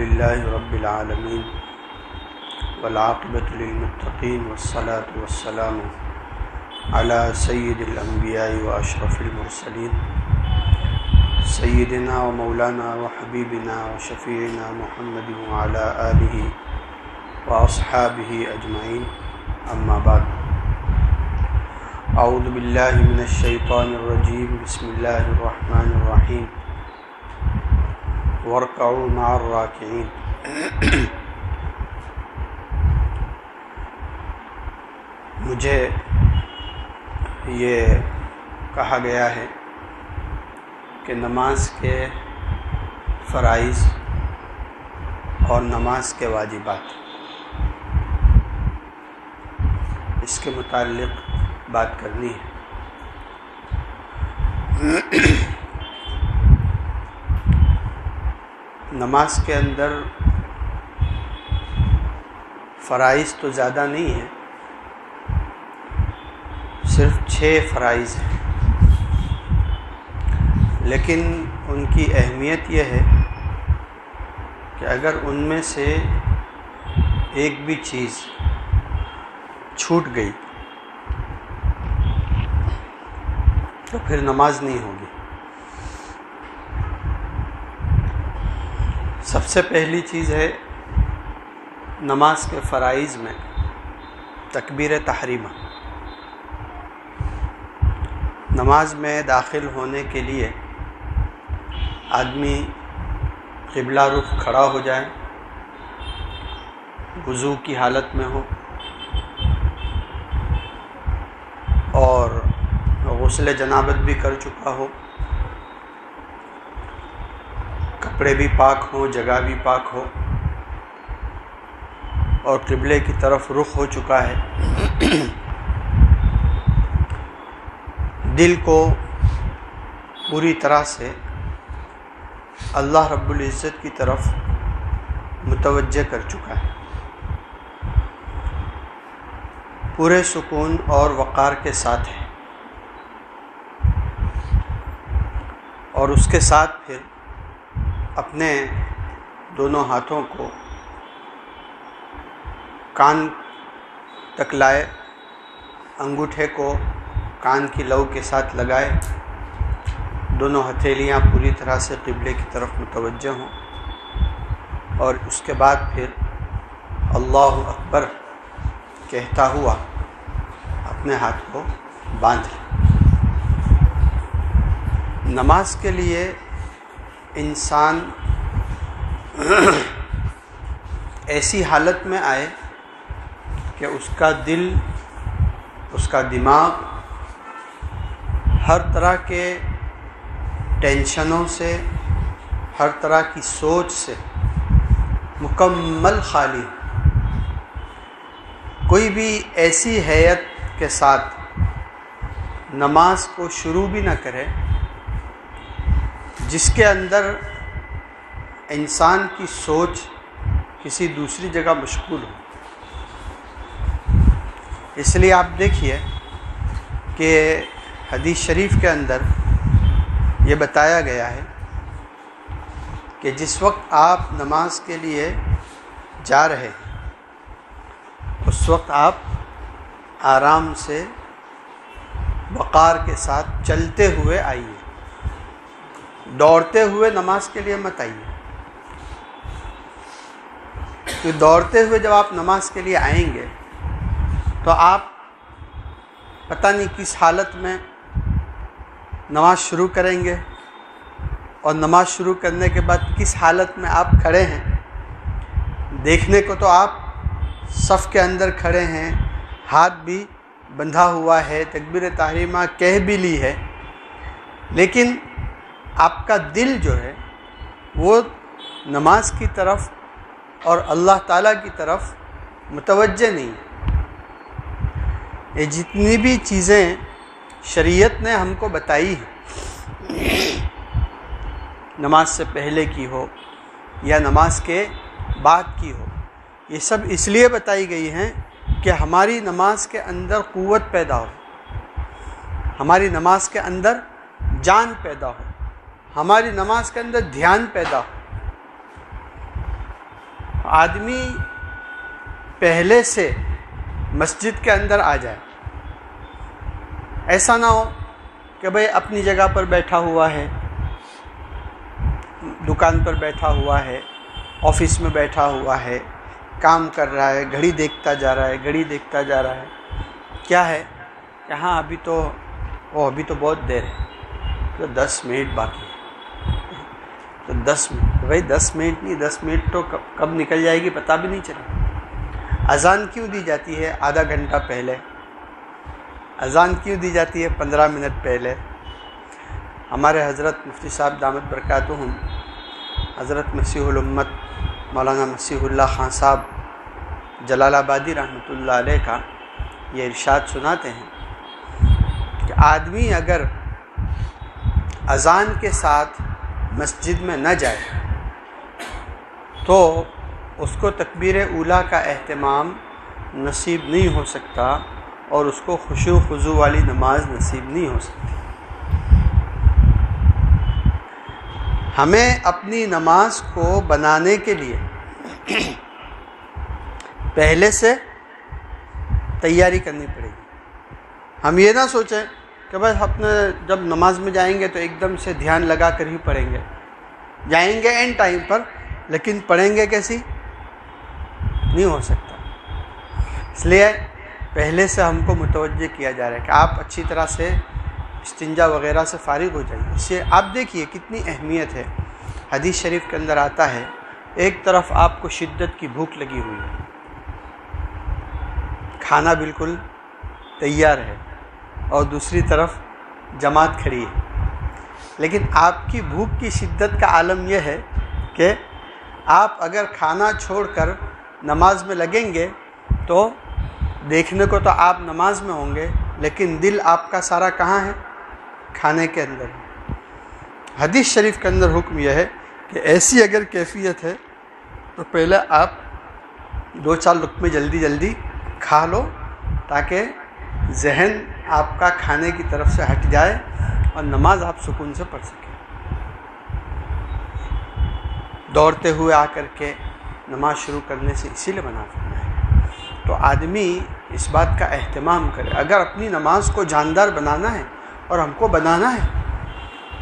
لله رب العالمين والعاقبة للمتقين والصلاة والسلام على سيد الأنبياء وأشرف المرسلين سيدنا ومولانا وحبيبنا وشفيعنا محمد وعلى آله وأصحابه أجمعين أما بعد أعوذ بالله من الشيطان الرجيم بسم الله الرحمن الرحيم واركعوا مع الراكعين مجھے یہ کہا گیا ہے کہ نماز کے فرائض اور نماز کے واجبات اس کے متعلق بات کرنی ہے۔ نماز کے اندر فرائض تو زیادہ نہیں ہیں، صرف 6 فرائض ہیں، لیکن ان کی اہمیت یہ ہے کہ اگر ان میں سے ایک بھی چیز چھوٹ گئی تو پھر نماز نہیں ہوگی۔ سب سے پہلی چیز ہے نماز کے فرائض میں تکبیر تحریمہ۔ نماز میں داخل ہونے کے لیے آدمی قبلہ رخ کھڑا ہو جائے، وضو کی حالت میں ہو اور غسل جنابت بھی کر چکا ہو، کپڑے بھی پاک ہوں، جگہ بھی پاک ہو اور قبلے کی طرف رخ ہو چکا ہے۔ دل کو پوری طرح سے اللہ رب العزت کی طرف متوجہ کر چکا ہے، پورے سکون اور وقار کے ساتھ ہے، اور اس کے ساتھ پھر اپنے دونوں ہاتھوں کو کان تک لائے، انگوٹھے کو کان کی لو کے ساتھ لگائے، دونوں ہتھیلیاں پوری طرح سے قبلے کی طرف متوجہ ہوں، اور اس کے بعد پھر اللہ اکبر کہتا ہوا اپنے ہاتھ کو باندھ لے۔ نماز کے لیے انسان ایسی حالت میں آئے کہ اس کا دل، اس کا دماغ ہر طرح کے ٹینشنوں سے، ہر طرح کی سوچ سے مکمل خالی ہو، کوئی بھی ایسی ہیئت کے ساتھ نماز کو شروع بھی نہ کرے جس کے اندر انسان کی سوچ کسی دوسری جگہ مشغول ہو۔ اس لیے آپ دیکھیے کہ حدیث شریف کے اندر یہ بتایا گیا ہے کہ جس وقت آپ نماز کے لیے جا رہے ہیں اس وقت آپ آرام سے وقار کے ساتھ چلتے ہوئے آئیے، دوڑتے ہوئے نماز کے لیے مت آئیے، کہ دوڑتے ہوئے جب آپ نماز کے لیے آئیں گے تو آپ پتہ نہیں کس حالت میں نماز شروع کریں گے، اور نماز شروع کرنے کے بعد کس حالت میں آپ کھڑے ہیں۔ دیکھنے کو تو آپ صف کے اندر کھڑے ہیں، ہاتھ بھی بندھا ہوا ہے، تکبیر تحریمہ کہہ بھی لی ہے، لیکن آپ کا دل جو ہے وہ نماز کی طرف اور اللہ تعالیٰ کی طرف متوجہ نہیں ہے۔ یہ جتنی بھی چیزیں شریعت نے ہم کو بتائی ہیں، نماز سے پہلے کی ہو یا نماز کے بعد کی ہو، یہ سب اس لیے بتائی گئی ہیں کہ ہماری نماز کے اندر قوت پیدا ہو، ہماری نماز کے اندر جان پیدا ہو، ہماری نماز کے اندر دھیان پیدا ہو۔ آدمی پہلے سے مسجد کے اندر آ جائے. ایسا نہ ہو کہ بھئی اپنی جگہ پر بیٹھا ہوا ہے، دکان پر بیٹھا ہوا ہے، آفس میں بیٹھا ہوا ہے، کام کر رہا ہے، گھڑی دیکھتا جا رہا ہے. کیا ہے کہ ہاں ابھی تو بہت دیر ہے، تو 10 منٹ باقی ہے. تو 10 منٹ بھائی 10 منٹ نہیں، 10 منٹ تو کب نکل جائے گی پتہ بھی نہیں چلے. اذان کیوں دی جاتی ہے آدھا گھنٹہ پہلے؟ اذان کیوں دی جاتی ہے 15 منٹ پہلے؟ ہمارے حضرت مفتی صاحب دامت برکاتہم، حضرت مسیح الامت مولانا مسیح اللہ خان صاحب جلال آبادی رحمۃ اللہ علیہ کا یہ ارشاد سناتے ہیں کہ آدمی اگر اذان کے ساتھ مسجد میں نہ جائے تو اس کو تکبیر اولیٰ کا اہتمام نصیب نہیں ہو سکتا اور اس کو خشوع خضوع والی نماز نصیب نہیں ہو سکتی. ہمیں اپنی نماز کو بنانے کے لیے پہلے سے تیاری کرنی پڑے گی. ہم یہ نہ سوچیں کہ بس اپنے جب نماز میں جائیں گے تو ایک دم سے دھیان لگا کر ہی پڑھیں گے. جائیں گے اینڈ ٹائم پر، لیکن پڑھیں گے کیسی؟ نہیں ہو سکتا. اس لیے پہلے سے ہم کو متوجہ کیا جا رہا ہے کہ آپ اچھی طرح سے استنجا وغیرہ سے فارغ ہو جائیے. اس سے آپ دیکھیے کتنی اہمیت ہے. حدیث شریف کے اندر آتا ہے ایک طرف آپ کو شدت کی بھوک لگی ہوئی ہے، کھانا بالکل تیار ہے، اور دوسری طرف جماعت کھڑی ہے. لیکن آپ کی بھوک کی شدت کا عالم یہ ہے کہ آپ اگر کھانا چھوڑ کر نماز میں لگیں گے تو دیکھنے کو تو آپ نماز میں ہوں گے، لیکن دل آپ کا سارا کہاں ہے؟ کھانے کے اندر. حدیث شریف کے اندر حکم یہ ہے کہ ایسی اگر کیفیت ہے تو پہلے آپ 2-4 لقمے جلدی کھا لو تاکہ ذہن آپ کا کھانے کی طرف سے ہٹ جائے اور نماز آپ سکون سے پڑھ سکیں. دوڑتے ہوئے آ کر کے نماز شروع کرنے سے اسی لیے منع کرنا ہے. تو آدمی اس بات کا اہتمام کرے. اگر اپنی نماز کو جاندار بنانا ہے، اور ہم کو بنانا ہے،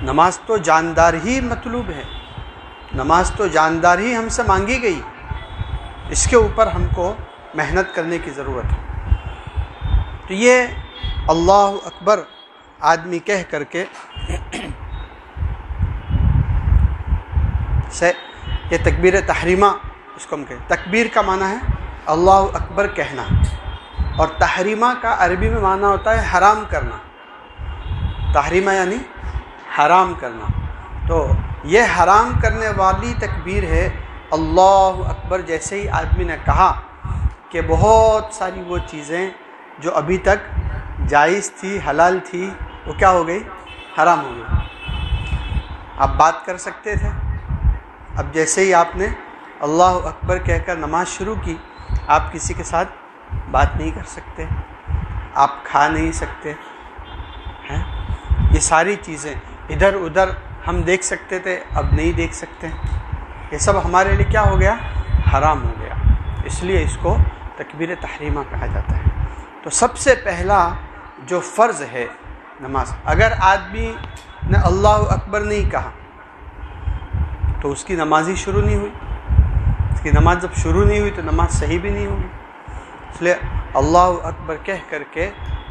نماز تو جاندار ہی مطلوب ہے، نماز تو جاندار ہی ہم سے مانگی گئی، اس کے اوپر ہم کو محنت کرنے کی ضرورت ہے. تو یہ اللہ اکبر آدمی کہہ کر کے یہ تکبیر تحریمہ اس کو ہم کہیں. تکبیر کا معنی ہے اللہ اکبر کہنا، اور تحریمہ کا عربی میں معنی ہوتا ہے حرام کرنا. تحریمہ یعنی حرام کرنا. تو یہ حرام کرنے والی تکبیر ہے اللہ اکبر. جیسے ہی آدمی نے کہا کہ بہت ساری وہ چیزیں جو ابھی تک جائز تھی، حلال تھی، وہ کیا ہو گئی؟ حرام ہو گئی. آپ بات کر سکتے تھے، اب جیسے ہی آپ نے اللہ اکبر کہہ کر نماز شروع کی، آپ کسی کے ساتھ بات نہیں کر سکتے، آپ کھا نہیں سکتے ہیں. یہ ساری چیزیں ادھر ادھر ہم دیکھ سکتے تھے، اب نہیں دیکھ سکتے. یہ سب ہمارے لیے کیا ہو گیا؟ حرام ہو گیا. اس لیے اس کو تکبیر تحریمہ کہا جاتا ہے. تو سب سے پہلا جو فرض ہے نماز، اگر آدمی نے اللہ اکبر نہیں کہا تو اس کی نماز ہی شروع نہیں ہوئی. اس کی نماز جب شروع نہیں ہوئی تو نماز صحیح بھی نہیں ہوگی. اس لیے اللہ اکبر کہہ کر کے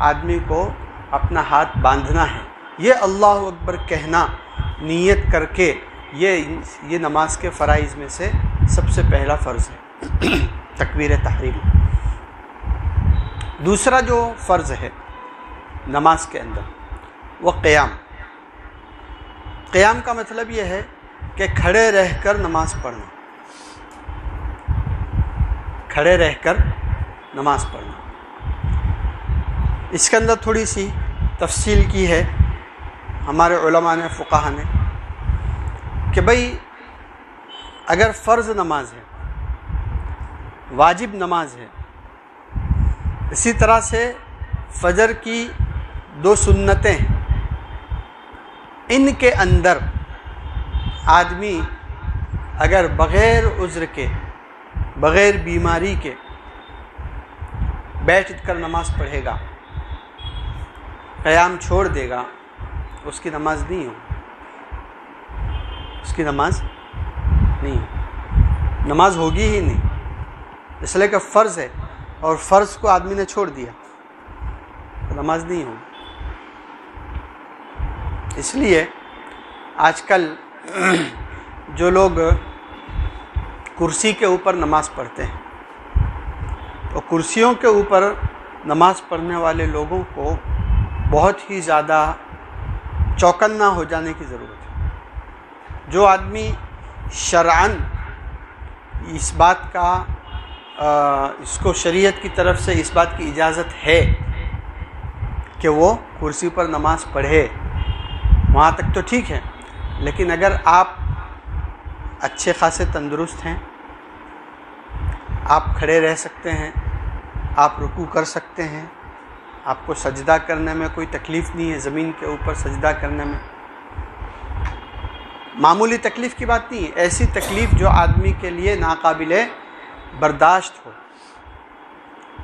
آدمی کو اپنا ہاتھ باندھنا ہے. یہ اللہ اکبر کہنا نیت کر کے یہ نماز کے فرائض میں سے سب سے پہلا فرض ہے تکبیر تحریم. دوسرا جو فرض ہے نماز کے اندر وہ قیام. قیام کا مطلب یہ ہے کہ کھڑے رہ کر نماز پڑھنا. کھڑے رہ کر نماز پڑھنا. اس کے اندر تھوڑی سی تفصیل کی ہے ہمارے علماء نے، فقہا نے، کہ بھئی اگر فرض نماز ہے، واجب نماز ہے، اسی طرح سے فجر کی 2 سنتیں، ان کے اندر آدمی اگر بغیر عذر کے بغیر بیماری کے بیٹھ کر نماز پڑھے گا، قیام چھوڑ دے گا، اس کی نماز نہیں ہو، اس کی نماز نہیں ہو، نماز ہوگی ہی نہیں، اس لیے کہ فرض ہے اور فرض کو آدمی نے چھوڑ دیا تو نماز نہیں ہو۔ اس لیے آج کل جو لوگ کرسی کے اوپر نماز پڑھتے ہیں تو کرسیوں کے اوپر نماز پڑھنے والے لوگوں کو بہت ہی زیادہ چوکنا ہو جانے کی ضرورت ہے۔ جو آدمی شرعاً اس بات کا اس کو شریعت کی طرف سے اس بات کی اجازت ہے کہ وہ کرسی پر نماز پڑھے، وہاں تک تو ٹھیک ہے، لیکن اگر آپ اچھے خاصے تندرست ہیں، آپ کھڑے رہ سکتے ہیں، آپ رکوع کر سکتے ہیں، آپ کو سجدہ کرنے میں کوئی تکلیف نہیں ہے، زمین کے اوپر سجدہ کرنے میں معمولی تکلیف کی بات نہیں ہے، ایسی تکلیف جو آدمی کے لیے ناقابل برداشت ہو،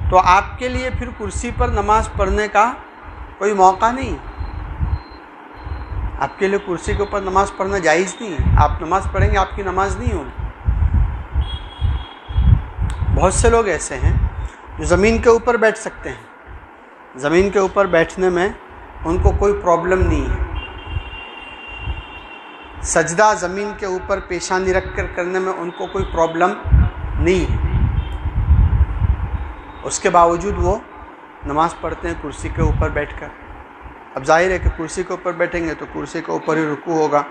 تو آپ کے لیے پھر کرسی پر نماز پڑھنے کا کوئی موقع نہیں ہے۔ آپ کے لیے کرسی کے اوپر نماز پڑھنا جائز نہیں ہے، آپ نماز پڑھیں گے آپ کی نماز نہیں ہوگی۔ بہت سے لوگ ایسے ہیں جو زمین کے اوپر بیٹھ سکتے ہیں، زمین کے اوپر بیٹھنے میں ان کو کوئی پرابلم نہیں ہے، سجدہ زمین کے اوپر پیشانی رکھ کر کرنے میں ان کو کوئی پرابلم نہیں ہے، اس کے باوجود وہ نماز پڑھتے ہیں کرسی کے اوپر بیٹھ کر۔ اب ظاہر ہے کہ کرسی کے اوپر بیٹھیں گے تو کرسی کے اوپر ہی رکوع ہوگا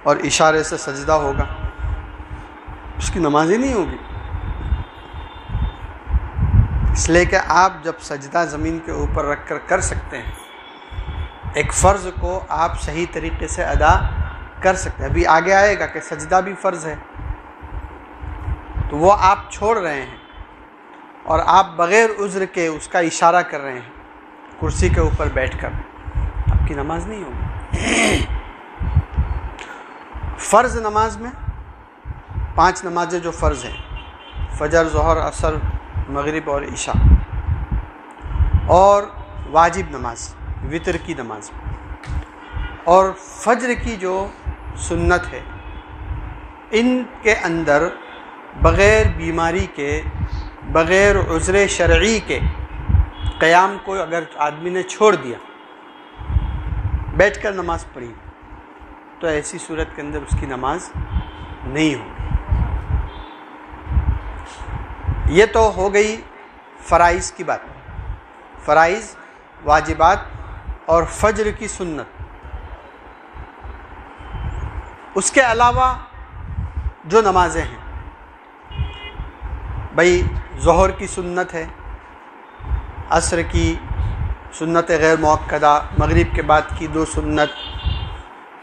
اور اشارے سے سجدہ ہوگا، اس کی نماز ہی نہیں ہوگی۔ اس لیے کہ آپ جب سجدہ زمین کے اوپر رکھ کر کر سکتے ہیں، ایک فرض کو آپ صحیح طریقے سے ادا کر سکتے ہیں، ابھی آگے آئے گا کہ سجدہ بھی فرض ہے، تو وہ آپ چھوڑ رہے ہیں اور آپ بغیر عذر کے اس کا اشارہ کر رہے ہیں کرسی کے اوپر بیٹھ کر، آپ کی نماز نہیں ہوگی۔ فرض نماز میں 5 نمازیں جو فرض ہیں، فجر، ظہر، عصر، مغرب اور عشاء، اور واجب نماز وتر کی نماز، اور فجر کی جو سنت ہے، ان کے اندر بغیر بیماری کے، بغیر عذر شرعی کے قیام کو اگر آدمی نے چھوڑ دیا، بیٹھ کر نماز پڑھی، تو ایسی صورت کے اندر اس کی نماز نہیں ہوگی۔ یہ تو ہو گئی فرائض کی بات، فرائض، واجبات اور فجر کی سنت۔ اس کے علاوہ جو نمازیں ہیں، بھائی ظہر کی سنت ہے، عصر کی سنت غیر مؤکدہ، مغرب کے بعد کی 2 سنت،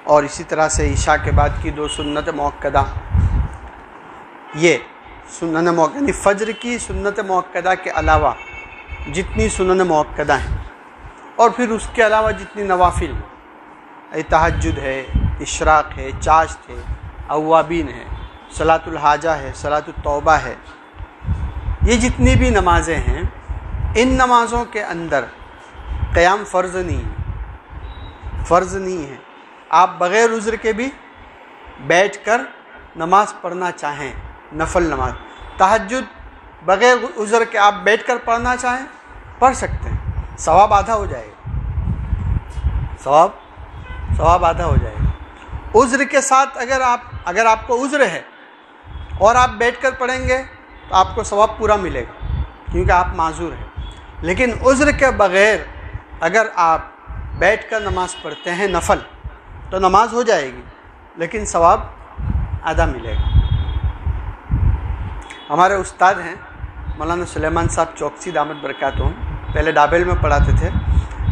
اور اسی طرح سے عشاء کے بعد کی 2 سنت مؤکدہ، یہ سنن مؤکدہ، یعنی فجر کی سنت مؤکدہ کے علاوہ جتنی سنن مؤکدہ ہیں، اور پھر اس کے علاوہ جتنی نوافل، تہجد ہے، اشراق ہے، چاشت ہے، اوابین ہے، صلاۃ الحاجہ ہے، صلاۃ التوبہ ہے، یہ جتنی بھی نمازیں ہیں، ان نمازوں کے اندر قیام فرض نہیں ہے، فرض نہیں ہے۔ آپ بغیر عذر کے بھی بیٹھ کر نماز پڑھنا چاہیں، نفل نماز، تہجد بغیر عذر کے آپ بیٹھ کر پڑھنا چاہیں پڑھ سکتے ہیں، ثواب آدھا ہو جائے گا، ثواب آدھا ہو جائے گا۔ عذر کے ساتھ اگر آپ کو عذر ہے اور آپ بیٹھ کر پڑھیں گے تو آپ کو ثواب پورا ملے گا، کیونکہ آپ معذور ہیں۔ لیکن عذر کے بغیر اگر آپ بیٹھ کر نماز پڑھتے ہیں نفل، تو نماز ہو جائے گی لیکن ثواب آدھا ملے گا۔ ہمارے استاد ہیں مولانا سلیمان صاحب چوکسی دامت برکاتہم، پہلے ڈابل میں پڑھاتے تھے،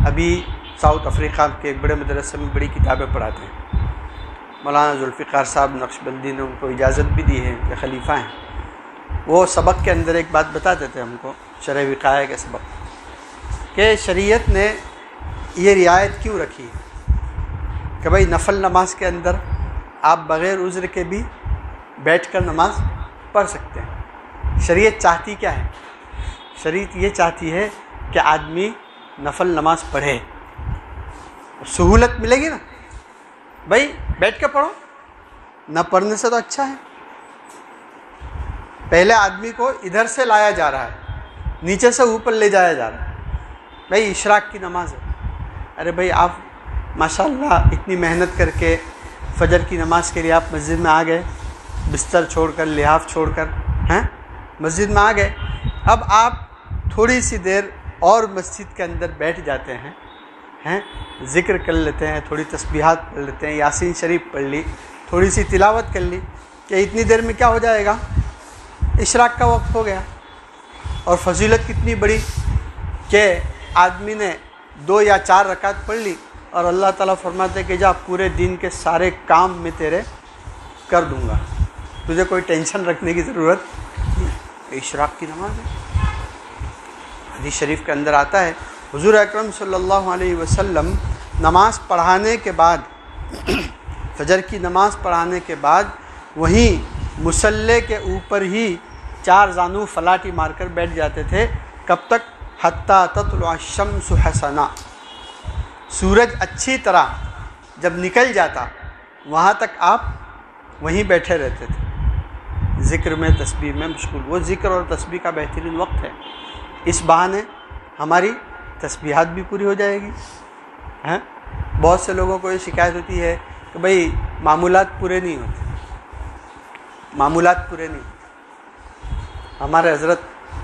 ابھی ساؤتھ افریقہ کے ایک بڑے مدرسے میں بڑی کتابیں پڑھاتے ہیں۔ مولانا ذوالفقار صاحب نقشبندی نے ان کو اجازت بھی دی ہے کہ خلیفہ ہیں۔ وہ سبق کے اندر ایک بات بتاتے تھے ہم کو، شرح وقایہ کے سبق، کہ شریعت نے یہ رعایت کیوں رکھی ہے کہ بھائی نفل نماز کے اندر آپ بغیر عذر کے بھی بیٹھ کر نماز پڑھ سکتے ہیں۔ شریعت چاہتی کیا ہے؟ شریعت یہ چاہتی ہے کہ آدمی نفل نماز پڑھے، سہولت ملے گی نا. بھائی بیٹھ کے پڑھو، نہ پڑھنے سے تو اچھا ہے. پہلے آدمی کو ادھر سے لایا جا رہا ہے، نیچے سے اوپر لے جایا جا رہا ہے. بھائی اشراق کی نماز ہے، ارے بھائی آپ ماشاءاللہ اتنی محنت کر کے فجر کی نماز کے لیے آپ مسجد میں آ گئے، بستر چھوڑ کر، لحاف چھوڑ کر مسجد میں آ گئے. اب آپ تھوڑی سی دیر اور مسجد کے اندر بیٹھ جاتے ہیں، ذکر کر لیتے ہیں، تھوڑی تسبیحات پڑھ لیتے ہیں، یاسین شریف پڑھ لی، تھوڑی سی تلاوت کر لی، کہ اتنی دیر میں کیا ہو جائے گا؟ اشراق کا وقت ہو گیا. اور فضیلت کتنی بڑی کہ آدمی نے 2 یا 4 رکعت پڑھ لی اور اللہ تعالیٰ فرماتے کہ جا پورے دن کے سارے کام میں تیرے کر دوں گا، تجھے کوئی ٹینشن رکھنے کی ضرورت نہیں. اشراق کی نماز ہے. حدیث شریف کے اندر آتا ہے حضور اکرم صلی اللہ علیہ وسلم نماز پڑھانے کے بعد، فجر کی نماز پڑھانے کے بعد وہیں مصلی کے اوپر ہی 4 زانو فلاٹی مار کر بیٹھ جاتے تھے. کب تک؟ حتیٰ تطلع الشمس حسنا، سورج اچھی طرح جب نکل جاتا وہاں تک آپ وہیں بیٹھے رہتے تھے، ذکر میں تسبیح میں مشغول. وہ ذکر اور تسبیح کا بہترین وقت ہے. اس بہانے ہماری تسبیحات بھی پوری ہو جائے گی. بہت سے لوگوں کو یہ شکایت ہوتی ہے کہ بھئی معمولات پورے نہیں ہوتے، معمولات پورے نہیں ہوتے. ہمارے حضرت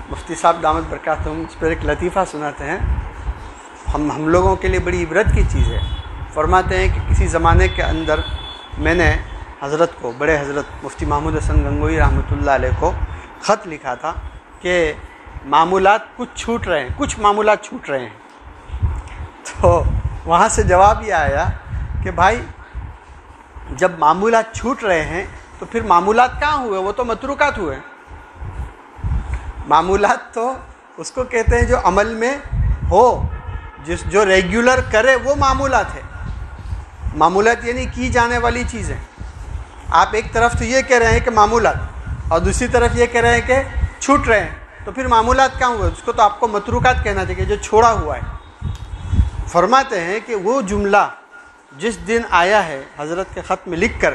مفتی صاحب دامت برکاتہم اس پر ایک لطیفہ سناتے ہیں، ہم لوگوں کے لیے بڑی عبرت کی چیز ہے. فرماتے ہیں کہ کسی زمانے کے اندر میں نے حضرت کو، بڑے حضرت مفتی محمود حسن گنگوئی رحمۃ اللہ علیہ کو خط لکھا تھا کہ معمولات کچھ چھوٹ رہے ہیں، کچھ معمولات چھوٹ رہے ہیں. تو وہاں سے جواب یہ آیا کہ بھائی جب معمولات چھوٹ رہے ہیں تو پھر معمولات کہاں ہوئے؟ وہ تو متروکات ہوئے. معمولات تو اس کو کہتے ہیں جو عمل میں ہو، جو ریگولر کرے وہ معمولات ہے. معمولات یعنی کی جانے والی چیزیں. آپ ایک طرف تو یہ کہہ رہے ہیں کہ معمولات، اور دوسری طرف یہ کہہ رہے ہیں کہ چھوٹ رہے ہیں، تو پھر معمولات کہاں ہوئے؟ اس کو تو آپ کو متروکات کہنا چاہیے، جو چھوڑا ہوا ہے. فرماتے ہیں کہ وہ جملہ جس دن آیا ہے حضرت کے خط میں لکھ کر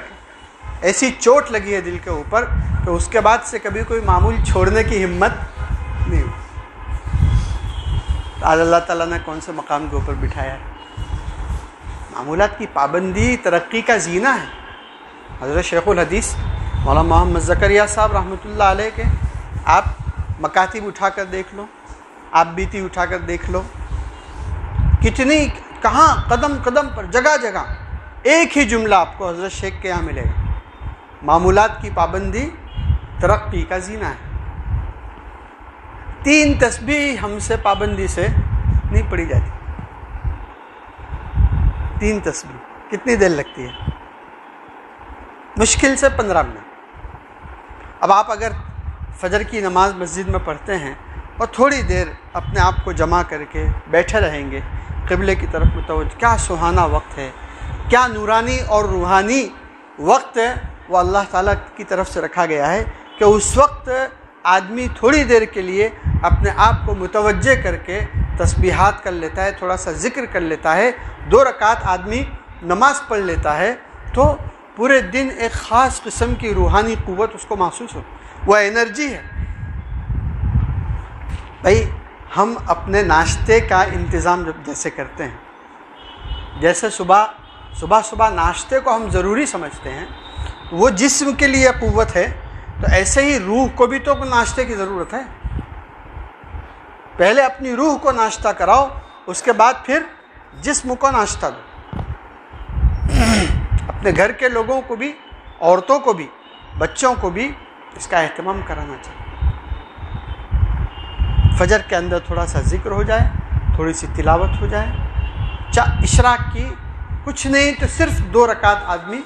ایسی چوٹ لگی ہے دل کے اوپر کہ اس کے بعد سے کبھی کوئی معمول چھوڑنے کی ہمت نہیں ہوئی. آج اللہ تعالیٰ نے کون سے مقام کے اوپر بٹھایا ہے؟ معمولات کی پابندی ترقی کا زینہ ہے. حضرت شیخ الحدیث مولانا محمد زکریا صاحب رحمۃ اللہ علیہ کے آپ مکاتب اٹھا کر دیکھ لو، آپ بیتی اٹھا کر دیکھ لو، کتنی کہاں قدم قدم پر جگہ جگہ ایک ہی جملہ آپ کو حضرت شیخ کے یہاں ملے گا، معمولات کی پابندی ترقی کا زینہ ہے. 3 تسبیح ہم سے پابندی سے نہیں پڑھی جاتی. 3 تسبیح کتنی دیر لگتی ہے؟ مشکل سے 15 منٹ. اب آپ اگر فجر کی نماز مسجد میں پڑھتے ہیں اور تھوڑی دیر اپنے آپ کو جمع کر کے بیٹھے رہیں گے، قبلے کی طرف متوجہ، کیا سہانا وقت ہے، کیا نورانی اور روحانی وقت ہے وہ اللہ تعالیٰ کی طرف سے رکھا گیا ہے کہ اس وقت آدمی تھوڑی دیر کے لیے اپنے آپ کو متوجہ کر کے تسبیحات کر لیتا ہے، تھوڑا سا ذکر کر لیتا ہے، 2 رکعت آدمی نماز پڑھ لیتا ہے، تو پورے دن ایک خاص قسم کی روحانی قوت اس کو محسوس ہو، وہ انرجی ہے. بھائی ہم اپنے ناشتے کا انتظام جب جیسے کرتے ہیں، جیسے صبح ناشتے کو ہم ضروری سمجھتے ہیں، وہ جسم کے لیے قوت ہے، تو ایسے ہی روح کو بھی تو ناشتے کی ضرورت ہے. پہلے اپنی روح کو ناشتہ کراؤ، اس کے بعد پھر جسم کو ناشتہ دو. اپنے گھر کے لوگوں کو بھی، عورتوں کو بھی، بچوں کو بھی اس کا اہتمام کرانا چاہیے. فجر کے اندر تھوڑا سا ذکر ہو جائے، تھوڑی سی تلاوت ہو جائے. اشراق کی کچھ نہیں تو صرف 2 رکعت آدمی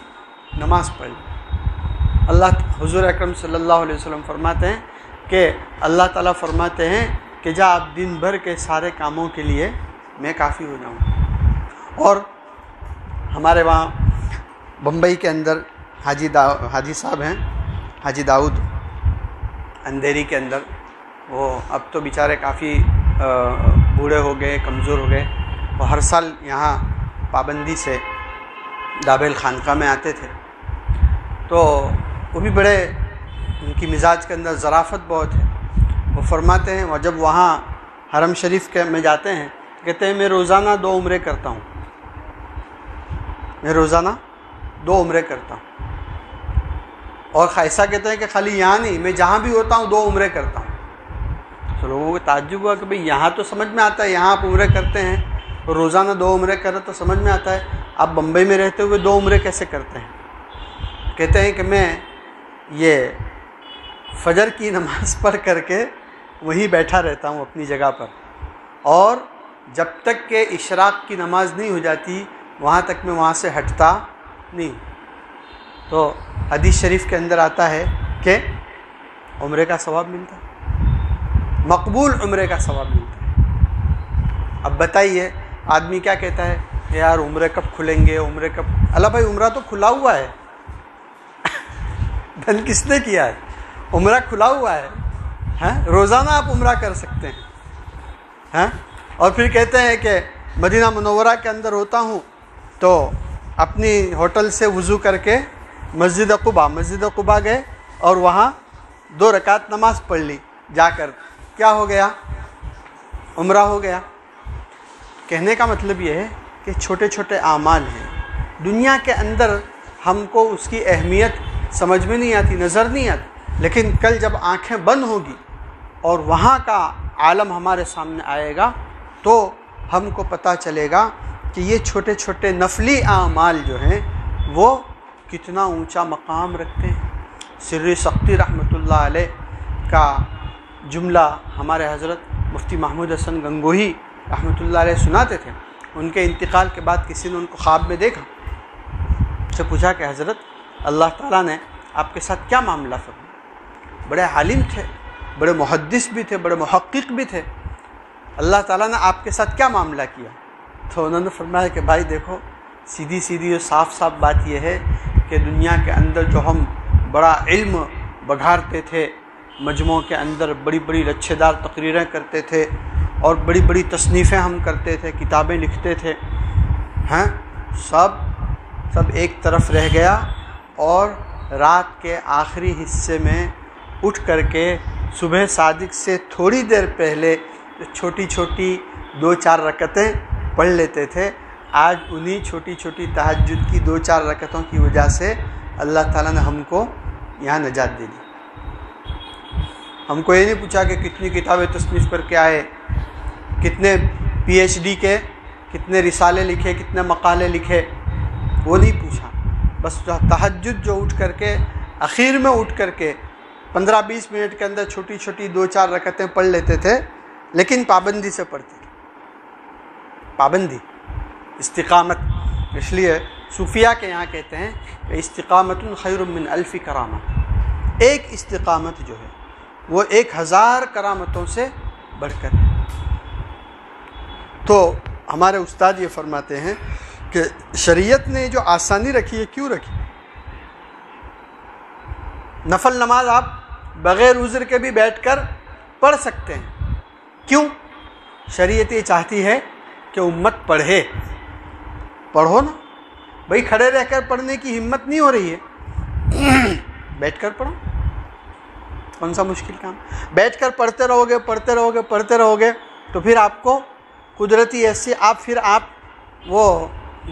نماز پڑھ لے. حضور اکرم صلی اللہ علیہ وسلم فرماتے ہیں کہ اللہ تعالیٰ فرماتے ہیں کہ جا آپ دن بھر کے سارے کاموں کے لیے میں کافی ہو جاؤں. اور ہمارے وہاں بمبئی کے اندر حاجی صاحب ہیں، حاجی داؤد، اندھیری کے اندر. وہ اب تو بیچارے کافی بوڑھے ہو گئے, کمزور ہو گئے. وہ ہر سال یہاں پابندی سے دابل خانقاہ میں آتے تھے. تو وہ بھی بڑے, ان کی مزاج کے اندر ظرافت بہت ہے. وہ فرماتے ہیں, وہ جب وہاں حرم شریف کے میں جاتے ہیں تو کہتے ہیں میں روزانہ 2 عمرے کرتا ہوں, میں روزانہ 2 عمرے کرتا ہوں. اور ایسا کہتے ہیں کہ خالی یہاں نہیں, میں جہاں بھی ہوتا ہوں 2 عمرے کرتا ہوں. تو لوگوں کو تعجب ہوا کہ بھئی یہاں تو سمجھ میں آتا ہے, یہاں آپ عمرے کرتے ہیں, روزانہ 2 عمرے کرے تو سمجھ میں آتا ہے, آپ بمبئی میں رہتے ہوئے 2 عمرے کیسے کرتے ہیں؟ کہتے ہیں کہ میں یہ فجر کی نماز پڑھ کر کے وہیں بیٹھا رہتا ہوں اپنی جگہ پر, اور جب تک کہ اشراق کی نماز نہیں ہو جاتی وہاں تک میں وہاں سے ہٹتا نہیں. تو حدیث شریف کے اندر آتا ہے کہ عمرے کا ثواب ملتا ہے, مقبول عمرے کا ثواب ملتا ہے. اب بتائیے آدمی کیا کہتا ہے کہ یار عمرے کب کھلیں گے, عمرے کب؟ اللہ بھائی عمرہ تو کھلا ہوا ہے. بند کس نے کیا ہے؟ عمرہ کھلا ہوا ہے. روزانہ آپ عمرہ کر سکتے ہیں. اور پھر کہتے ہیں کہ مدینہ منورہ کے اندر ہوتا ہوں تو اپنی ہوٹل سے وضو کر کے مسجد قباء گئے اور وہاں 2 رکعت نماز پڑھ لی جا کر. کیا ہو گیا؟ عمرہ ہو گیا. کہنے کا مطلب یہ ہے کہ چھوٹے چھوٹے اعمال ہیں, دنیا کے اندر ہم کو اس کی اہمیت سمجھ میں نہیں آتی, نظر نہیں آتی, لیکن کل جب آنکھیں بند ہوگی اور وہاں کا عالم ہمارے سامنے آئے گا تو ہم کو پتہ چلے گا کہ یہ چھوٹے چھوٹے نفلی اعمال جو ہیں وہ کتنا اونچا مقام رکھتے ہیں. سری سختی رحمۃ اللہ علیہ کا جملہ ہمارے حضرت مفتی محمود حسن گنگوہی رحمۃ اللہ علیہ سناتے تھے. ان کے انتقال کے بعد کسی نے ان کو خواب میں دیکھا, سے پوچھا کہ حضرت اللہ تعالیٰ نے آپ کے ساتھ کیا معاملہ فرمایا؟ بڑے عالم تھے, بڑے محدث بھی تھے, بڑے محقق بھی تھے, اللہ تعالیٰ نے آپ کے ساتھ کیا معاملہ کیا؟ تو انہوں نے فرمایا کہ بھائی دیکھو, سیدھی اور صاف بات یہ ہے کہ دنیا کے اندر جو ہم بڑا علم بگھارتے تھے, مجموعوں کے اندر بڑی بڑی لچھے دار تقریریں کرتے تھے اور بڑی بڑی تصنیفیں ہم کرتے تھے, کتابیں لکھتے تھے, سب ایک طرف رہ گیا. اور رات کے آخری حصے میں اٹھ کر کے صبح صادق سے تھوڑی دیر پہلے چھوٹی چھوٹی 2-4 رکعتیں پڑھ لیتے تھے, آج انہی چھوٹی چھوٹی تہجد کی 2-4 رکعتوں کی وجہ سے اللہ تعالیٰ نے ہم کو یہاں نجات دے دی. ہم کو یہ نہیں پوچھا کہ کتنی کتابیں تصنیف کر کے آئے, کتنے PhD کے, کتنے رسالے لکھے, کتنے مقالے لکھے, وہ نہیں پوچھا. بس تہجد جو اٹھ کر کے اخیر میں اٹھ کر کے 15-20 منٹ کے اندر چھوٹی چھوٹی 2-4 رکعتیں پڑھ لیتے تھے, لیکن پابندی سے پڑھتے تھے. پابندی, استقامت. اس لیے صوفیہ کے یہاں کہتے ہیں کہ استقامت خیر من 1000 کرامت. ایک استقامت جو ہے وہ 1000 کرامتوں سے بڑھ کر ہے. تو ہمارے استاد یہ فرماتے ہیں کہ شریعت نے جو آسانی رکھی ہے, کیوں رکھی؟ نفل نماز آپ بغیر عذر کے بھی بیٹھ کر پڑھ سکتے ہیں. کیوں؟ شریعت یہ چاہتی ہے کہ امت پڑھے. پڑھو نا بھائی, کھڑے رہ کر پڑھنے کی ہمت نہیں ہو رہی ہے, بیٹھ کر پڑھو. کون سا مشکل کام؟ بیٹھ کر پڑھتے رہو گے تو پھر آپ کو قدرتی ایسی آپ وہ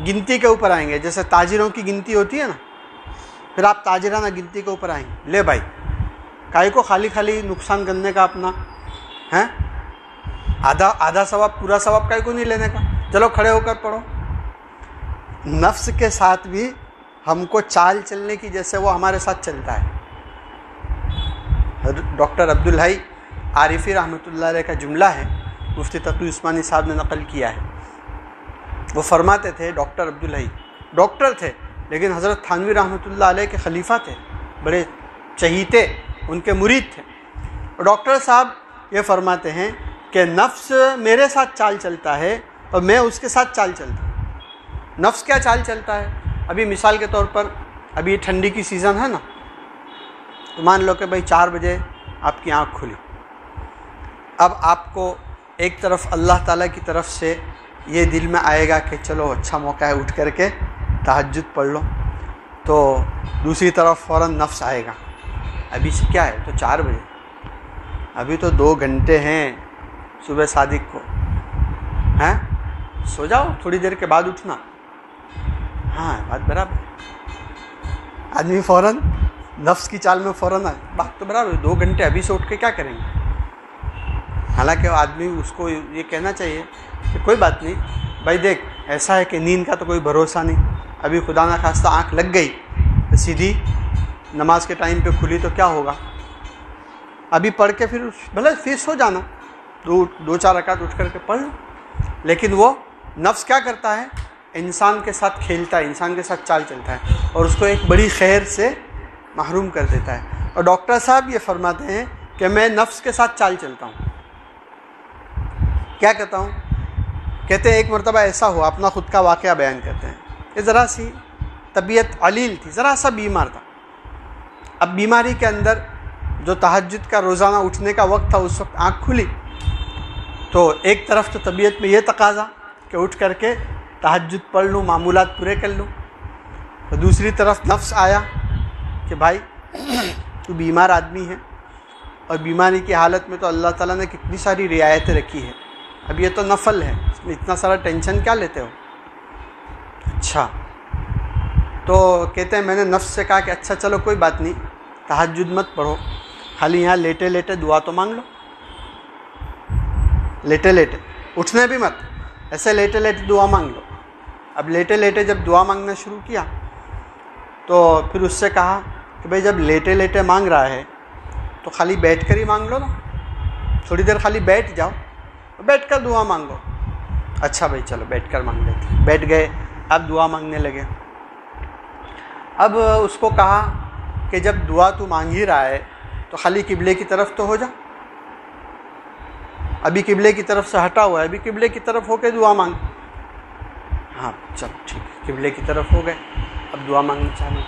گنتی کے اوپر آئیں گے. جیسے تاجروں کی گنتی ہوتی ہے نا, پھر آپ تاجرانہ گنتی کے اوپر آئیں گے. لے بھائی, کائی کو خالی نقصان کرنے کا اپنا ہے, آدھا ثواب پورا ثواب کائی کو نہیں لینے کا. چلو کھڑے ہو کر پڑھو. نفس کے ساتھ بھی ہم کو چال چلنے کی جیسے وہ ہمارے ساتھ چلتا ہے. ڈاکٹر عبدالحی عارفی رحمۃ اللہ علیہ کا جملہ ہے, مفتی تقی عثمانی صاحب نے نقل کیا ہے. وہ فرماتے تھے, ڈاکٹر عبدالحی ڈاکٹر تھے لیکن حضرت تھانوی رحمۃ اللہ علیہ کے خلیفہ تھے, بڑے چہیتے, ان کے مرید تھے. ڈاکٹر صاحب یہ فرماتے ہیں کہ نفس میرے ساتھ چال چلتا ہے اور میں اس کے ساتھ چال چلتا ہوں. نفس کیا چال چلتا ہے؟ ابھی مثال کے طور پر ابھی ٹھنڈی کی سیزن ہے نا, تو مان لو کہ بھائی 4 بجے آپ کی آنکھ کھلی. اب آپ کو ایک طرف اللہ تعالیٰ کی طرف سے یہ دل میں آئے گا کہ چلو اچھا موقع ہے, اٹھ کر کے تہجد پڑھ لو, تو دوسری طرف فوراً نفس آئے گا, ابھی سے کیا ہے, تو 4 بجے, ابھی تو 2 گھنٹے ہیں صبح صادق کو, ہیں سو جاؤ, تھوڑی دیر کے بعد اٹھنا. ہاں بات برابر, آدمی فوراً نفس کی چال میں فوراً بات تو برابر, 2 گھنٹے ابھی سے اٹھ کے کیا کریں گے. حالانکہ آدمی اس کو یہ کہنا چاہیے کہ کوئی بات نہیں بھائی, دیکھ ایسا ہے کہ نیند کا تو کوئی بھروسہ نہیں, ابھی خدا نہ خواستہ آنکھ لگ گئی تو سیدھی نماز کے ٹائم پہ کھلی تو کیا ہوگا, ابھی پڑھ کے پھر بھلے پھر سو جانا, 2-4 رکعت اٹھ کر کے پڑھ لو. لیکن وہ نفس کیا کرتا ہے, انسان کے ساتھ کھیلتا ہے, انسان کے ساتھ چال چلتا ہے اور اس کو ایک بڑی خیر سے محروم کر دیتا ہے. اور ڈاکٹر صاحب یہ فرماتے ہیں کہ میں نفس کے ساتھ چال چلتا ہوں. کیا کہتا ہوں, کہتے ہیں ایک مرتبہ ایسا ہوا, اپنا خود کا واقعہ بیان کرتے ہیں, کہ ذرا سی طبیعت علیل تھی, ذرا سا بیمار تھا. اب بیماری کے اندر جو تہجد کا روزانہ اٹھنے کا وقت تھا, اس وقت آنکھ کھلی تو ایک طرف تو طبیعت میں یہ تقاضا کہ اٹھ کر کے تہجد پڑھ لوں, معمولات پورے کر لوں, تو دوسری طرف نفس آیا کہ بھائی تو بیمار آدمی ہے, اور بیماری کی حالت میں تو اللہ تعالیٰ نے کتنی ساری رعایتیں رکھی ہے, اب یہ تو نفل ہے, اس میں اتنا سارا ٹینشن کیا لیتے ہو. اچھا, تو کہتے ہیں میں نے نفس سے کہا کہ اچھا چلو کوئی بات نہیں, تہجد مت پڑھو, خالی یہاں لیٹے لیٹے دعا تو مانگ لو, لیٹے لیٹے, اٹھنے بھی مت, ایسے لیٹے لیٹے دعا مانگ لو. اب لیٹے لیٹے جب دعا مانگنا شروع کیا تو پھر اس سے کہا کہ بھائی جب لیٹے لیٹے مانگ رہا ہے تو خالی بیٹھ کر ہی مانگ لو نا, تھوڑی دیر خالی بیٹھ جاؤ, بیٹھ کر دعا مانگو. اچھا بھائی چلو بیٹھ کر مانگ لیتے, بیٹھ گئے, اب دعا مانگنے لگے. اب اس کو کہا کہ جب دعا تو مانگ ہی رہا ہے تو خالی قبلے کی طرف تو ہو جا, ابھی قبلے کی طرف سے ہٹا ہوا ہے, ابھی قبلے کی طرف ہو کے دعا مانگ. ہاں چلو ٹھیک ہے, قبلے کی طرف ہو گئے, اب دعا مانگنا چاہنا.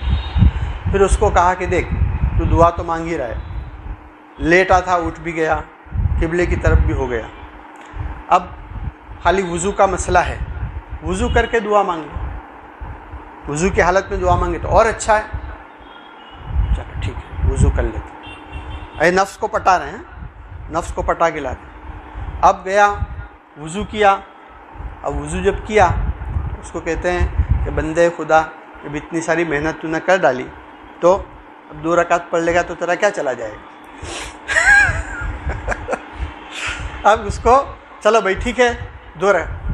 پھر اس کو کہا کہ دیکھ تو دعا تو مانگ ہی رہا ہے, لیٹا تھا اٹھ بھی گیا, قبلے کی طرف بھی ہو گیا, اب خالی وضو کا مسئلہ ہے, وضو کر کے دعا مانگ لو, وضو کی حالت میں دعا مانگے تو اور اچھا ہے. چلو ٹھیک ہے, وضو کر لیتے. اے نفس کو پٹا رہے ہیں, نفس کو پٹا کے لا دیں. اب گیا وضو کیا, اب وضو جب کیا اس کو کہتے ہیں کہ بندے خدا جب اتنی ساری محنت تو نے کر ڈالی تو اب 2 رکعت پڑھ لے گا تو تیرا کیا چلا جائے گا. اب اس کو چلو بھائی ٹھیک ہے,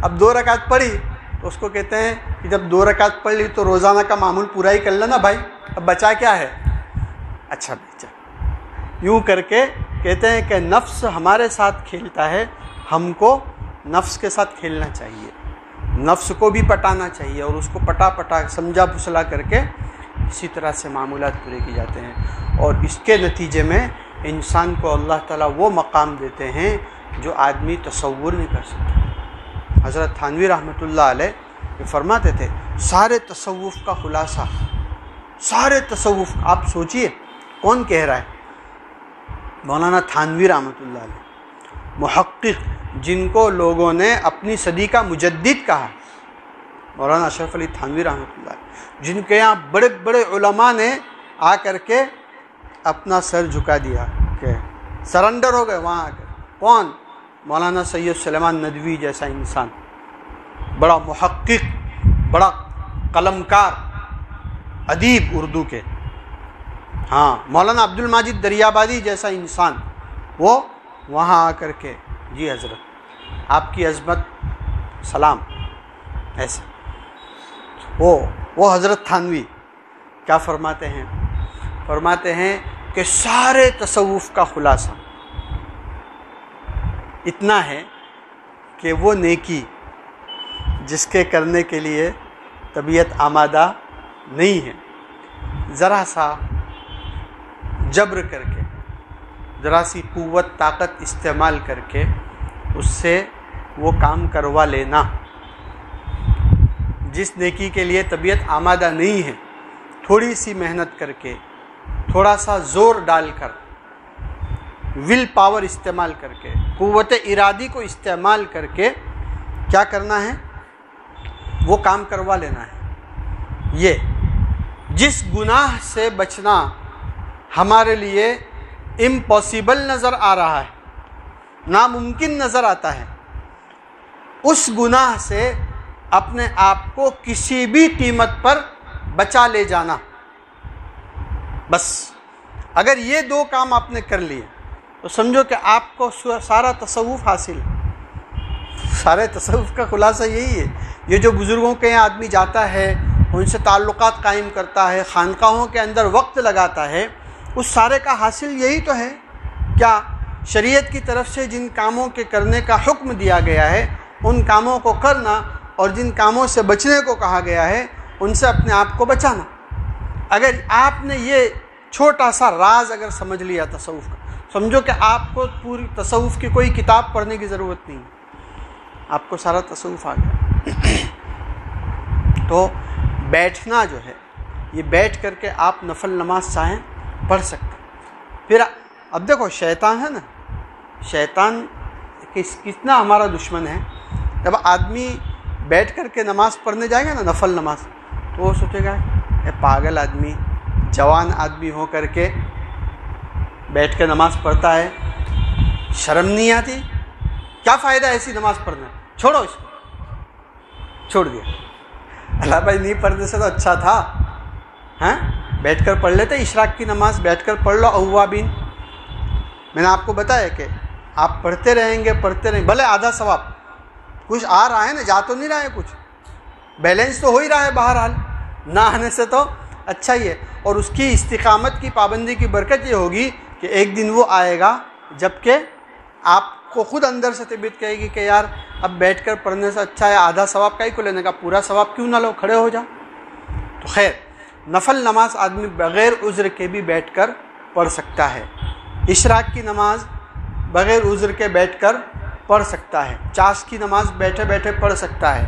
اب 2 رکعت پڑھی تو اس کو کہتے ہیں کہ جب 2 رکعت پڑھ لی تو روزانہ کا معمول پورا ہی کر لینا بھائی, اب بچا کیا ہے. اچھا بچا, یوں کر کے کہتے ہیں کہ نفس ہمارے ساتھ کھیلتا ہے, ہم کو نفس کے ساتھ کھیلنا چاہیے, نفس کو بھی پٹانا چاہیے, اور اس کو پٹا سمجھا پھسلا کر کے اسی طرح سے معمولات پورے کی جاتے ہیں. اور اس کے نتیجے میں انسان کو اللہ تعالیٰ وہ مقام دیتے ہیں جو آدمی تصور نہیں کر سکتا. حضرت تھانوی رحمۃ اللہ علیہ یہ فرماتے تھے سارے تصوف کا خلاصہ, سارے تصوف, آپ سوچئے کون کہہ رہا ہے, مولانا تھانوی رحمۃ اللہ علیہ, محقق جن کو لوگوں نے اپنی صدی کا مجدد کہا, مولانا اشرف علی تھانوی رحمۃ اللہ علیہ, جن کے یہاں بڑے بڑے علماء نے آ کر کے اپنا سر جھکا دیا, کہ سرنڈر ہو گئے وہاں آ کر. کون؟ مولانا سید سلیمان ندوی جیسا انسان, بڑا محقق, بڑا قلمکار, ادیب اردو کے. ہاں, مولانا عبد الماجد دریابادی جیسا انسان, وہ وہاں آ کر کے جی حضرت آپ کی عظمت سلام, ایسا. وہ حضرت تھانوی کیا فرماتے ہیں, فرماتے ہیں کہ سارے تصوف کا خلاصہ اتنا ہے کہ وہ نیکی جس کے کرنے کے لیے طبیعت آمادہ نہیں ہے, ذرا سا جبر کر کے, ذرا سی قوت طاقت استعمال کر کے اس سے وہ کام کروا لینا. جس نیکی کے لیے طبیعت آمادہ نہیں ہے, تھوڑی سی محنت کر کے, تھوڑا سا زور ڈال کر ول پاور استعمال کر کے، قوت ارادی کو استعمال کر کے کیا کرنا ہے؟ وہ کام کروا لینا ہے۔ یہ جس گناہ سے بچنا ہمارے لیے امپاسبل نظر آ رہا ہے، ناممکن نظر آتا ہے، اس گناہ سے اپنے آپ کو کسی بھی قیمت پر بچا لے جانا۔ بس اگر یہ دو کام آپ نے کر لیے تو سمجھو کہ آپ کو سارا تصوف حاصل ہے۔ سارے تصوف کا خلاصہ یہی ہے۔ یہ جو بزرگوں کے یہاں آدمی جاتا ہے، ان سے تعلقات قائم کرتا ہے، خانقاہوں کے اندر وقت لگاتا ہے، اس سارے کا حاصل یہی تو ہے۔ کیا شریعت کی طرف سے جن کاموں کے کرنے کا حکم دیا گیا ہے ان کاموں کو کرنا، اور جن کاموں سے بچنے کو کہا گیا ہے ان سے اپنے آپ کو بچانا۔ اگر آپ نے یہ چھوٹا سا راز اگر سمجھ لیا تصوف کا، سمجھو کہ آپ کو پوری تصوف کی کوئی کتاب پڑھنے کی ضرورت نہیں، آپ کو سارا تصوف آ گیا۔ تو بیٹھنا جو ہے، یہ بیٹھ کر کے آپ نفل نماز چاہیں پڑھ سکتے۔ پھر اب دیکھو شیطان ہے نا، شیطان کتنا ہمارا دشمن ہے۔ جب آدمی بیٹھ کر کے نماز پڑھنے جائے گا نا، نفل نماز، تو وہ سوچے گا اے پاگل آدمی، جوان آدمی ہو کر کے بیٹھ کے نماز پڑھتا ہے، شرم نہیں آتی؟ کیا فائدہ ایسی نماز پڑھنا، چھوڑو اس کو۔ چھوڑ دیا۔ اللہ بھائی نہیں پڑھنے سے تو اچھا تھا، ہاں بیٹھ کر پڑھ لیتے، اشراق کی نماز بیٹھ کر پڑھ لو اوابین۔ میں نے آپ کو بتایا کہ آپ پڑھتے رہیں گے، بھلے آدھا ثواب کچھ آ رہا ہے نا، جا تو نہیں رہا ہے کچھ، بیلنس تو ہو ہی رہا ہے بہرحال، نہ آنے سے تو اچھا ہی ہے۔ اور اس کی استقامت کی پابندی کی برکت یہ ہوگی کہ ایک دن وہ آئے گا جب کہ آپ کو خود اندر سے طبیعت کہے گی کہ یار اب بیٹھ کر پڑھنے سے اچھا ہے آدھا ثواب کا ہی کو لینے کا، پورا ثواب کیوں نہ لو، کھڑے ہو جاؤ۔ تو خیر، نفل نماز آدمی بغیر عذر کے بھی بیٹھ کر پڑھ سکتا ہے۔ اشراق کی نماز بغیر عذر کے بیٹھ کر پڑھ سکتا ہے، چاش کی نماز بیٹھے بیٹھے پڑھ سکتا ہے،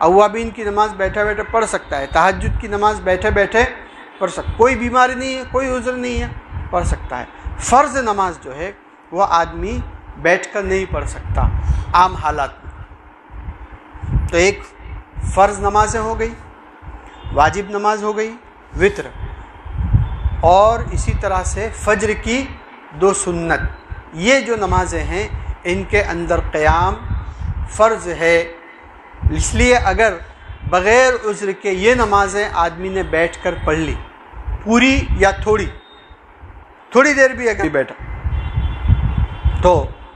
اوابین کی نماز بیٹھے بیٹھے پڑھ سکتا ہے، تہجد کی نماز بیٹھے بیٹھے پڑھ سکتا، کوئی بیماری نہیں ہے، کوئی عذر نہیں ہے، پڑھ سکتا ہے۔ فرض نماز جو ہے وہ آدمی بیٹھ کر نہیں پڑھ سکتا عام حالات میں۔ تو ایک فرض نمازیں ہو گئی، واجب نماز ہو گئی، وتر، اور اسی طرح سے فجر کی 2 سنت۔ یہ جو نمازیں ہیں ان کے اندر قیام فرض ہے، اس لیے اگر بغیر عذر کے یہ نمازیں آدمی نے بیٹھ کر پڑھ لی، پوری یا تھوڑی دیر بھی اگر بیٹھا، تو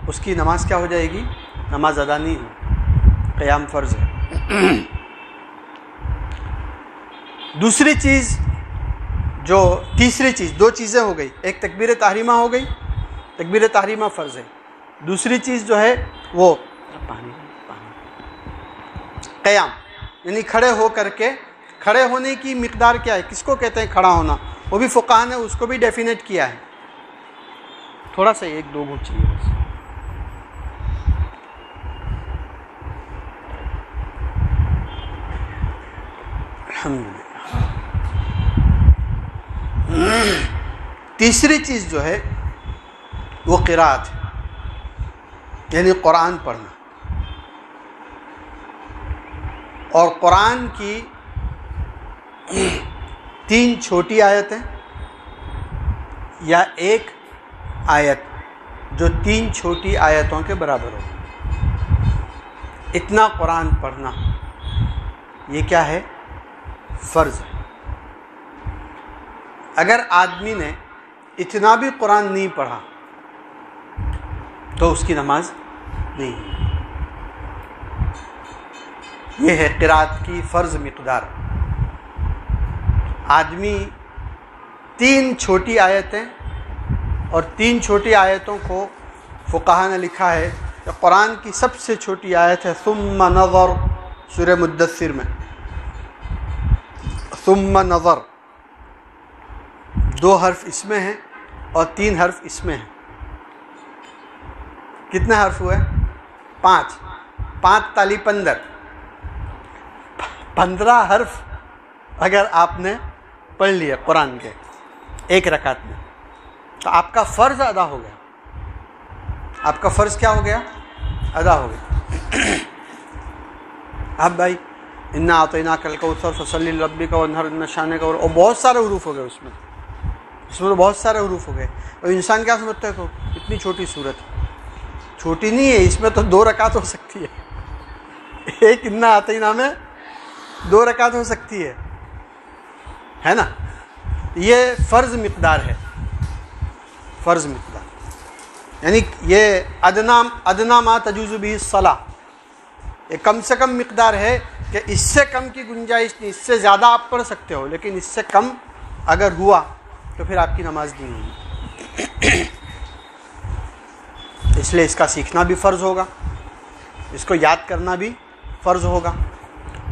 اس کی نماز کیا ہو جائے گی؟ نماز ادا نہیں ہو، قیام فرض ہے۔ دوسری چیز تیسری چیز، 2 چیزیں ہو گئی، ایک تکبیر تحریمہ ہو گئی، تکبیر تحریمہ فرض ہے، دوسری چیز جو ہے وہ قیام، یعنی کھڑے ہو کر کے، کھڑے ہونے کی مقدار کیا ہے، کس کو کہتے ہیں کھڑا ہونا، وہ بھی فقہاء نے اس کو بھی ڈیفینیٹ کیا ہے۔ تھوڑا سا 1-2 گھونٹ چاہیے بس۔ الحمدللہ۔ تیسری چیز جو ہے وہ قرات ہے، یعنی قرآن پڑھنا، اور قرآن کی 3 چھوٹی آیتیں یا ایک آیت جو 3 چھوٹی آیتوں کے برابر ہو، اتنا قرآن پڑھنا، یہ کیا ہے؟ فرض ہے۔ اگر آدمی نے اتنا بھی قرآن نہیں پڑھا تو اس کی نماز نہیں ہے۔ یہ ہے قرات کی فرض مقدار۔ آدمی 3 چھوٹی آیتیں، اور 3 چھوٹی آیتوں کو فقہاء نے لکھا ہے کہ قرآن کی سب سے چھوٹی آیت ہے ثم نظر، سورہ مدثر میں ثم نظر، 2 حرف اس میں ہیں اور 3 حرف اس میں ہیں۔ کتنے حرف ہوئے؟ 5 تالی 15 15 حرف اگر آپ نے پڑھ لیے قرآن کے ایک رکعت میں تو آپ کا فرض ادا ہو گیا۔ آپ کا فرض کیا ہو گیا؟ ادا ہو گیا. اب بھائی انا اعطیناک الکوثر فصلی لربک وانحر ان شانک، اور بہت سارے حروف ہو گئے اس میں تو بہت سارے حروف ہو گئے. اور انسان کیا سمجھتا ہے کہ اتنی چھوٹی صورت، چھوٹی نہیں ہے، اس میں تو 2 رکعت ہو سکتی ہے. ایک انا اعطینا میں 2 رکعت ہو سکتی ہے نا. یہ فرض مقدار ہے، فرض مقدار، یعنی یہ ادنا ما تجوز به الصلاۃ، یہ کم سے کم مقدار ہے کہ اس سے کم کی گنجائش نہیں. اس سے زیادہ آپ پڑھ سکتے ہو، لیکن اس سے کم اگر ہوا تو پھر آپ کی نماز نہیں ہوگی. اس لیے اس کا سیکھنا بھی فرض ہوگا، اس کو یاد کرنا بھی فرض ہوگا،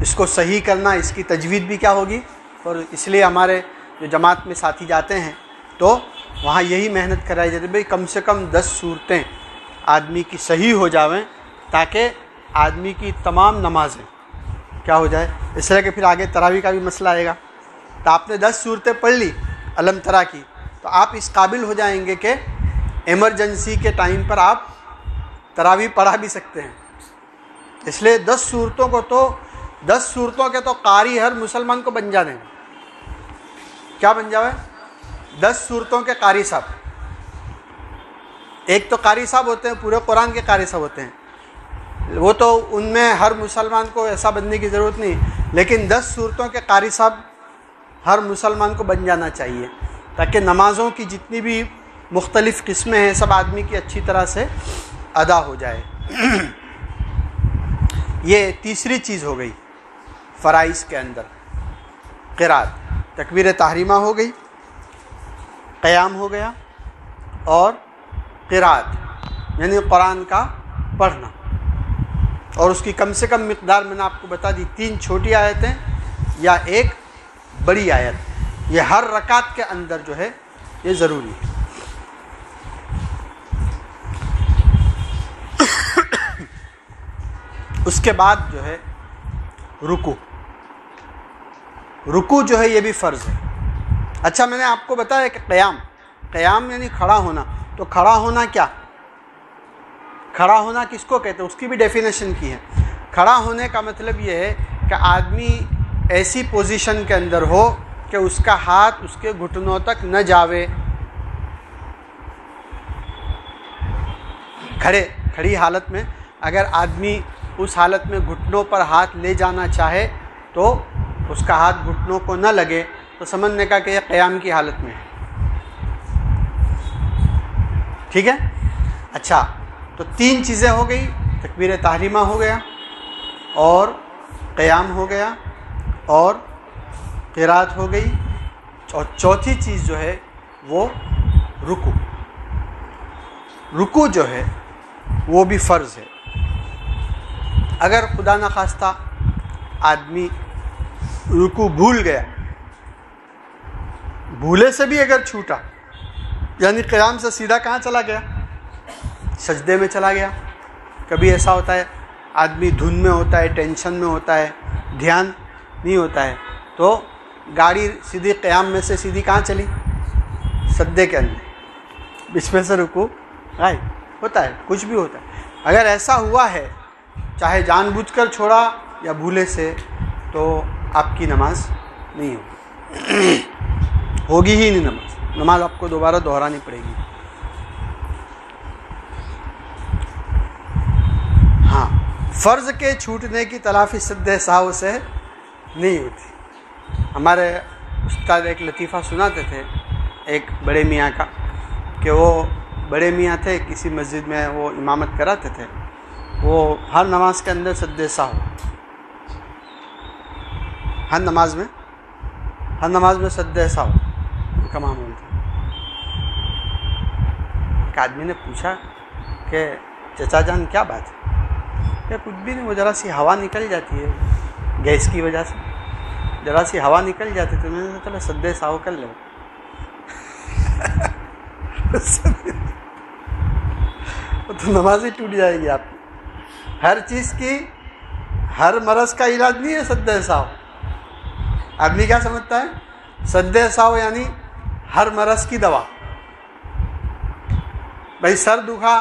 اس کو صحیح کرنا، اس کی تجوید بھی کیا ہوگی فرض. اس لیے ہمارے جو جماعت میں ساتھی جاتے ہیں تو وہاں یہی محنت کرائی جاتی ہے بھئی کم سے کم 10 صورتیں آدمی کی صحیح ہو جاویں تاکہ آدمی کی تمام نمازیں کیا ہو جائے. اس طرح کہ پھر آگے تراویح کا بھی مسئلہ آئے گا. تو آپ نے 10 صورتیں پڑھ لی علم ترا کی، تو آپ اس قابل ہو جائیں گے کہ ایمرجنسی کے ٹائم پر آپ تراویح پڑھا بھی سکتے ہیں. اس لیے 10 صورتوں کو تو 10 صورتوں کے تو قاری ہر مسلمان کو بن جانے. کیا بن جاوے؟ 10 صورتوں کے قاری صاحب. ایک تو قاری صاحب ہوتے ہیں پورے قرآن کے قاری صاحب ہوتے ہیں، وہ تو ان میں ہر مسلمان کو ایسا بننے کی ضرورت نہیں، لیکن 10 صورتوں کے قاری صاحب ہر مسلمان کو بن جانا چاہیے تاکہ نمازوں کی جتنی بھی مختلف قسمیں ہیں سب آدمی کی اچھی طرح سے ادا ہو جائے. یہ تیسری چیز ہو گئی فرائض کے اندر. قرات، تکبیر تحریمہ ہو گئی، قیام ہو گیا، اور قرات یعنی قرآن کا پڑھنا. اور اس کی کم سے کم مقدار میں نے آپ کو بتا دی، 3 چھوٹی آیتیں یا 1 بڑی آیت. یہ ہر رکعت کے اندر جو ہے یہ ضروری ہے. اس کے بعد جو ہے رکوع جو ہے یہ بھی فرض ہے. اچھا میں نے آپ کو بتایا کہ قیام یعنی کھڑا ہونا. تو کھڑا ہونا کیا؟ کھڑا ہونا کس کو کہتے ہیں اس کی بھی ڈیفینیشن کی ہے. کھڑا ہونے کا مطلب یہ ہے کہ آدمی ایسی پوزیشن کے اندر ہو کہ اس کا ہاتھ اس کے گھٹنوں تک نہ جاوے. کھڑی حالت میں اگر آدمی اس حالت میں گھٹنوں پر ہاتھ لے جانا چاہے تو اس کا ہاتھ گھٹنوں کو نہ لگے تو سمجھنے کا کہ یہ قیام کی حالت میں ہے. ٹھیک ہے. اچھا تو 3 چیزیں ہو گئی، تکبیر تحریمہ ہو گیا، اور قیام ہو گیا، اور قرات ہو گئی، اور چوتھی چیز جو ہے وہ رکوع جو ہے وہ بھی فرض ہے. اگر خدا نخواستہ آدمی رکوع بھول گیا، بھولے سے بھی اگر چھوٹا، یعنی قیام سے سیدھا کہاں چلا گیا؟ سجدے میں چلا گیا. کبھی ایسا ہوتا ہے آدمی دھن میں ہوتا ہے، ٹینشن میں ہوتا ہے، دھیان نہیں ہوتا ہے، تو گاڑی سیدھی قیام میں سے سیدھی کہاں چلی؟ سجدے کے اندر. اس میں سے رکوع غائب ہوتا ہے، کچھ بھی ہوتا ہے. اگر ایسا ہوا ہے چاہے جان بوجھ کر چھوڑا یا بھولے سے، تو آپ کی نماز نہیں ہوگی ہی نہیں. نماز آپ کو دوبارہ دہرانی پڑے گی. ہاں، فرض کے چھوٹنے کی تلافی سد سہو سے نہیں ہوتی. ہمارے استاد ایک لطیفہ سناتے تھے ایک بڑے میاں کا، کہ وہ بڑے میاں تھے، کسی مسجد میں وہ امامت کراتے تھے. وہ ہر نماز کے اندر سد سہو، ہر نماز میں سد سہو کا معمول تھا. ایک آدمی نے پوچھا کہ چچا جان کیا بات ہے؟ کہ کچھ بھی نہیں، وہ ذرا سی ہوا نکل جاتی ہے گیس کی وجہ سے، ذرا سی ہوا نکل جاتی تو میں نے چلو سد سہو کر لو. تو نماز ہی ٹوٹ جائے گی آپ کی. ہر چیز کی، ہر مرض کا علاج نہیں ہے سد سہو. آدمی کیا سمجھتا ہے؟ سد سہو یعنی ہر مرض کی دوا. بھائی سر دکھا